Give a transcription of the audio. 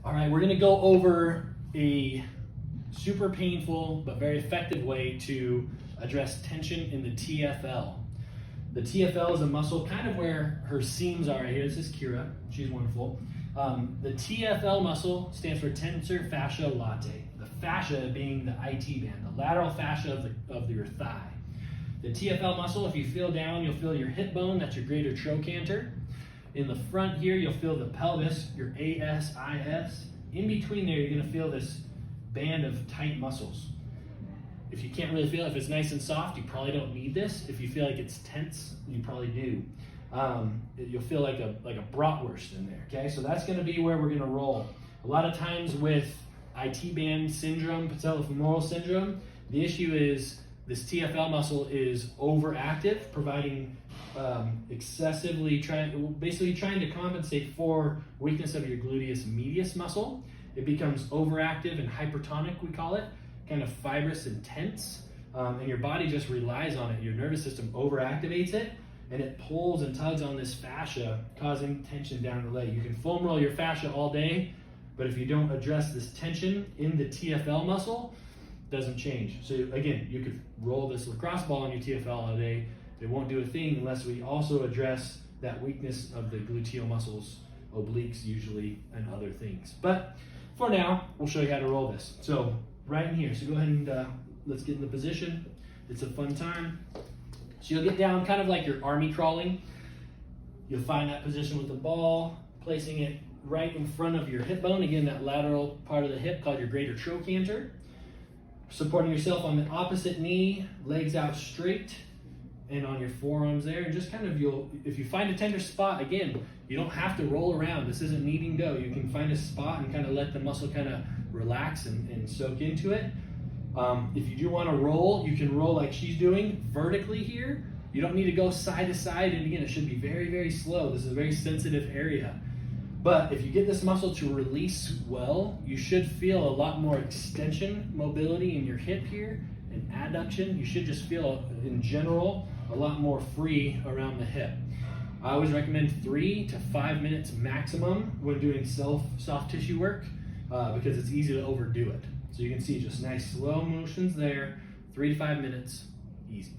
All right, we're gonna go over a super painful but very effective way to address tension in the TFL. The TFL is a muscle kind of where her seams are right here. This is Kira, she's wonderful. The TFL muscle stands for tensor fascia latae. The fascia being the IT band, the lateral fascia of your thigh. The TFL muscle, if you feel down, you'll feel your hip bone, that's your greater trochanter. In the front here, you'll feel the pelvis, your ASIS. In between there, you're gonna feel this band of tight muscles. If you can't really feel it, if it's nice and soft, you probably don't need this. If you feel like it's tense, you probably do. You'll feel like a bratwurst in there, okay? So that's gonna be where we're gonna roll. A lot of times with IT band syndrome, patellofemoral syndrome, the issue is this TFL muscle is overactive, providing basically trying to compensate for weakness of your gluteus medius muscle. It becomes overactive and hypertonic, we call it, kind of fibrous and tense, and your body just relies on it. Your nervous system overactivates it, and it pulls and tugs on this fascia, causing tension down the leg. You can foam roll your fascia all day, but if you don't address this tension in the TFL muscle, it doesn't change. So again, you could roll this lacrosse ball on your TFL all day. It won't do a thing unless we also address that weakness of the gluteal muscles, obliques usually, and other things. But for now, we'll show you how to roll this. So right in here, so go ahead and let's get in the position. It's a fun time. So you'll get down kind of like you're army crawling. You'll find that position with the ball, placing it right in front of your hip bone. Again, that lateral part of the hip called your greater trochanter. Supporting yourself on the opposite knee, legs out straight, and on your forearms there. And just kind of, if you find a tender spot, again, you don't have to roll around. This isn't kneading dough. You can find a spot and kind of let the muscle kind of relax and soak into it. If you do want to roll, you can roll like she's doing vertically here. You don't need to go side to side, and again, it should be very, very slow. This is a very sensitive area. But if you get this muscle to release well, you should feel a lot more extension, mobility in your hip here, and adduction. You should just feel, in general, a lot more free around the hip. I always recommend 3 to 5 minutes maximum when doing soft tissue work because it's easy to overdo it. So you can see just nice slow motions there, 3 to 5 minutes, easy.